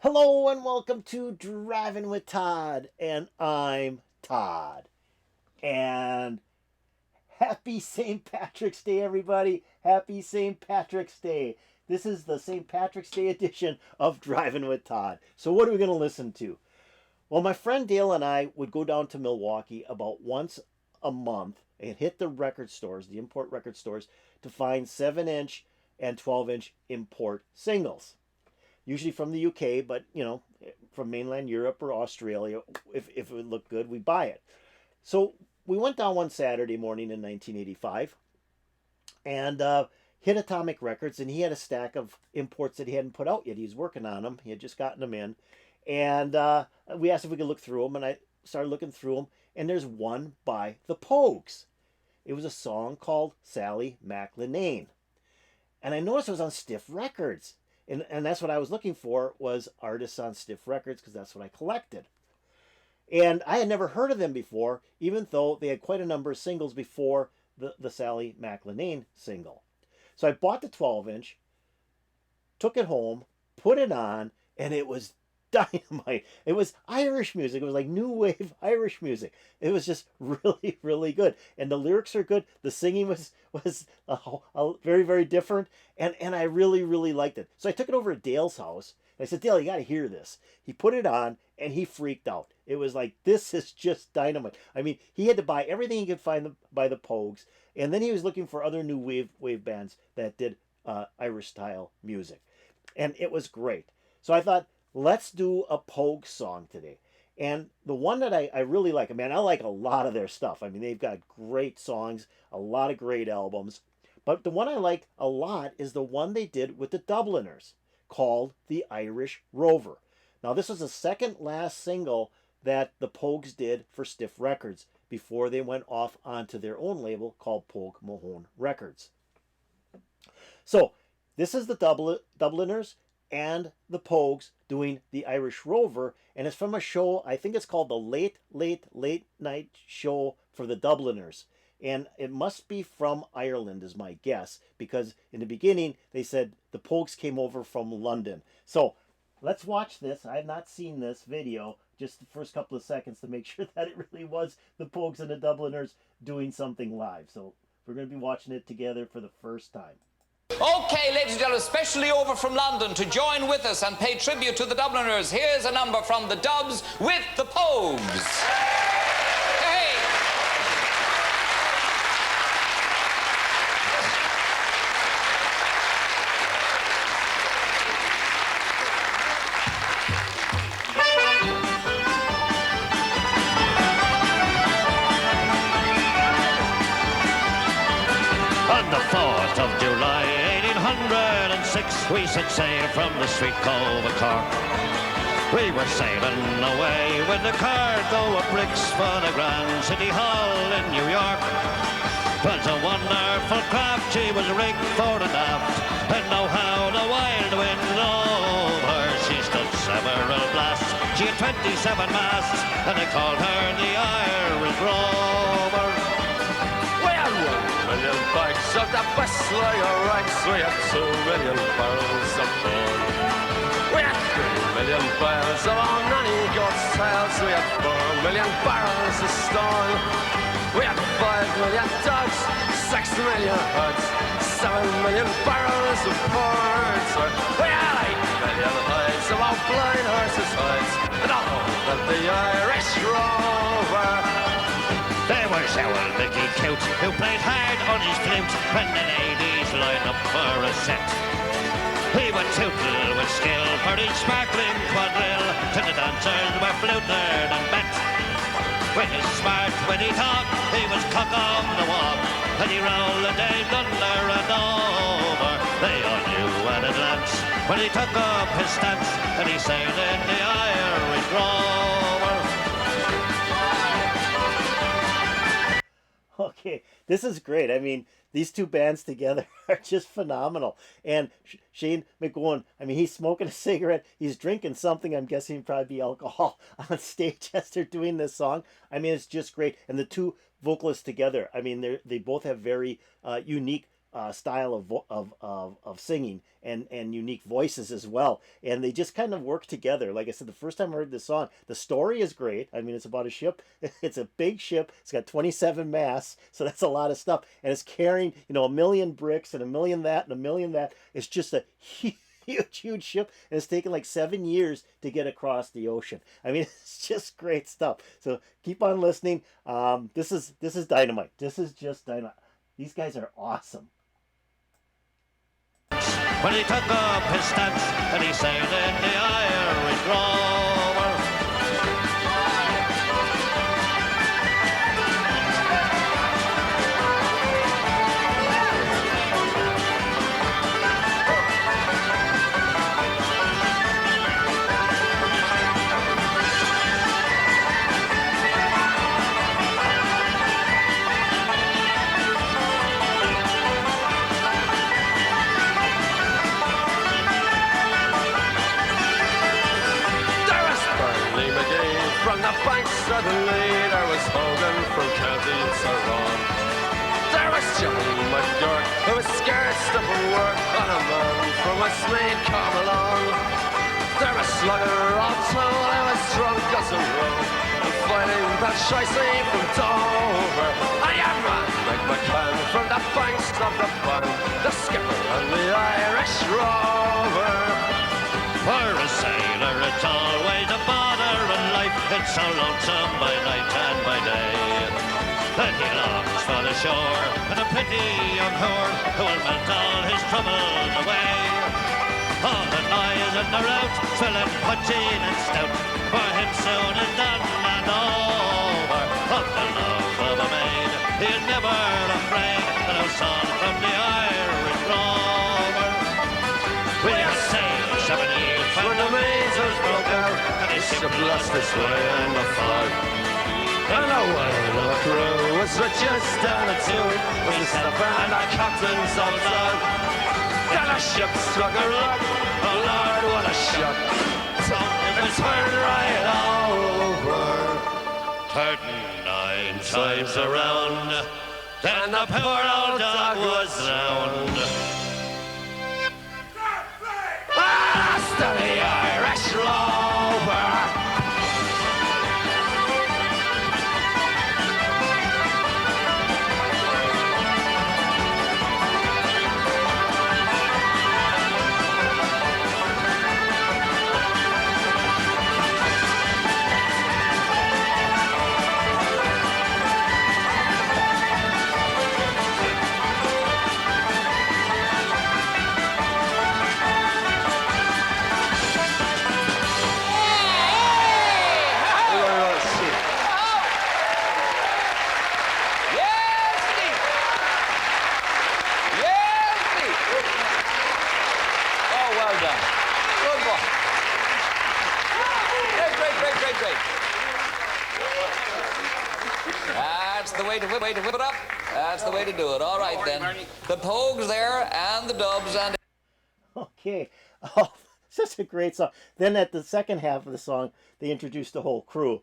Hello and welcome to Driving with Todd, and I'm Todd. And happy St. Patrick's Day, everybody! Happy St. Patrick's Day! This is the St. Patrick's Day edition of Driving with Todd. So, what are we going to listen to? Well, my friend Dale and I would go down to Milwaukee about once a month and hit the record stores, the import record stores, to find 7-inch and 12-inch import singles, usually from the UK, but from mainland Europe or Australia. If it would look good, we buy it. So we went down one Saturday morning in 1985 and hit Atomic Records, and he had a stack of imports that he hadn't put out yet. He was working on them. He had just gotten them in, and we asked if we could look through them, and I started looking through them, and there's one by the Pogues. It was a song called Sally McLenane, and I noticed it was on Stiff Records. And that's what I was looking for, was artists on Stiff Records, because that's what I collected. And I had never heard of them before, even though they had quite a number of singles before the Sally McLenane single. So I bought the 12-inch, took it home, put it on, and it was dynamite. It was Irish music. It was like new wave Irish music. It was just really, really good. And the lyrics are good. The singing was very, very different. And I really, really liked it. So I took it over at Dale's house. And I said, Dale, you got to hear this. He put it on and he freaked out. It was like, this is just dynamite. I mean, he had to buy everything he could find by the Pogues. And then he was looking for other new wave bands that did Irish style music. And it was great. So I thought, let's do a Pogues song today. And the one that I really like, I like a lot of their stuff. I mean, they've got great songs, a lot of great albums. But the one I like a lot is the one they did with the Dubliners, called the Irish Rover. Now, this was the second last single that the Pogues did for Stiff Records before they went off onto their own label called Pogue Mahone Records. So, this is the Dubliners and the Pogues doing the Irish Rover, and it's from a show, I think it's called the Late Night Show for the Dubliners. And it must be from Ireland, is my guess, because in the beginning they said the Pogues came over from London. So let's watch this. I have not seen this video, just the first couple of seconds, to make sure that it really was the Pogues and the Dubliners doing something live. So we're going to be watching it together for the first time. Okay, ladies and gentlemen, especially over from London to join with us and pay tribute to the Dubliners, here's a number from the Dubs with the Pogues. Hey! On the 4th of July, 1806, we set sail from the street cove of Cork. We were sailing away with the cargo of bricks for the Grand City Hall in New York. 'Twas a wonderful craft, she was rigged fore and aft, and know how the wild wind over. She stood several blasts, she had 27 masts, and they called her the Irish Rover. Million bags of the best lager rice. We had 2 million barrels of corn. We had 3 million barrels of our nanny goat's tails. We had 4 million barrels of stone. We had 5 million dogs, 6 million herds, 7 million barrels of ports. We had 8 million hides of our blind horses' hides, and all of the Irish Rover. There was our Mickey Cout, who played hard on his flute when the ladies lined up for a set. He would tootle with skill for each sparkling quadrille, till the dancers were fluted and bent. With his smart, witty talk, he was cock on the walk, and he rolled the Dame under and over. They all knew at a glance when he took up his stance, and he sailed in the Irish Rover. Okay, this is great. I mean, these two bands together are just phenomenal. And Shane MacGowan, he's smoking a cigarette. He's drinking something. I'm guessing it'd probably be alcohol on stage as they're doing this song. It's just great. And the two vocalists together, they both have very unique style of singing and unique voices as well, and they just kind of work together. Like I said, the first time I heard this song, the story is great. I mean, it's about a ship. It's a big ship. It's got 27 masts, so that's a lot of stuff, and it's carrying, you know, a million bricks and a million that and a million that. It's just a huge ship, and it's taken like 7 years to get across the ocean. I mean, it's just great stuff. So keep on listening. This is dynamite. This is just dynamite. These guys are awesome. When he took up his stance and he sailed in the Irish Rover. From the banks of the Lee, there was Hogan from County Tyrone. There was Johnny McGurk, who was scared stuff of work, and a man from Westmeath come along. There was Slugger O'Toole, who was drunk as a rogue, and fighting that shicey from Dover. And your man, Mick McCann, from the banks of the Bank, the skipper and the Irish Rover. For a sailor, it's always a bother in life. It's so lonesome by night and by day. Then he longs for the shore and a pretty young whore who will melt all his troubles away. All the noise and the rout, swilling, punching and stout, for him soon is done and over. Of the love of a maid, he is never afraid, and a song from the Irish Rover. We have sailed 7 years when the measles broke out, and his ship lost its way in the fog. And the whale crew was reduced down to two, with the skipper and the captain's old dog. Then the ship struck a rock, oh Lord, what a shock. So it turned right over. Turning 9 times around, then the poor old dog was drowned. To the Irish Rover. That's the way to whip it up. That's the way to do it. All right, then. The Pogues there, and the Dubs, and... Okay. Oh, such a great song. Then at the second half of the song, they introduced the whole crew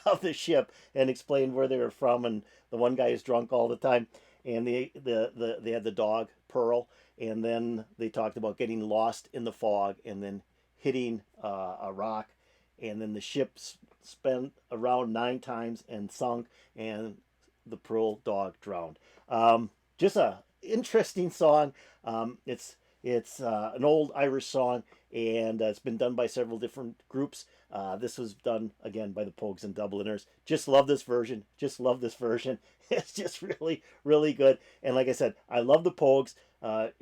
of the ship and explained where they were from. And the one guy is drunk all the time. And they had the dog, Pearl. And then they talked about getting lost in the fog and then hitting a rock. And then the ship spun around 9 times and sunk. And the Pearl dog drowned. Just a interesting song. It's an old Irish song, and it's been done by several different groups. This was done again by the Pogues and Dubliners. Just love this version. Just love this version. It's just really, really good. And like I said, I love the Pogues.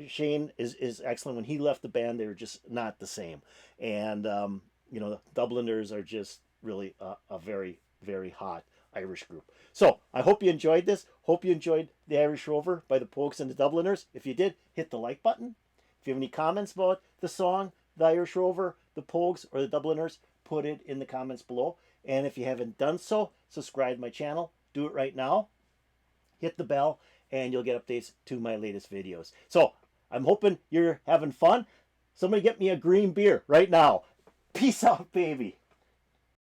Shane is excellent. When he left the band, they were just not the same. And you know, the Dubliners are just really a very, very hot Irish group. So I hope you enjoyed this. Hope you enjoyed the Irish Rover by the Pogues and the Dubliners. If you did, hit the like button. If you have any comments about the song, the Irish Rover, the Pogues, or the Dubliners, put it in the comments below. And if you haven't done so, subscribe to my channel. Do it right now. Hit the bell, and you'll get updates to my latest videos. So I'm hoping you're having fun. Somebody get me a green beer right now. Peace out, baby.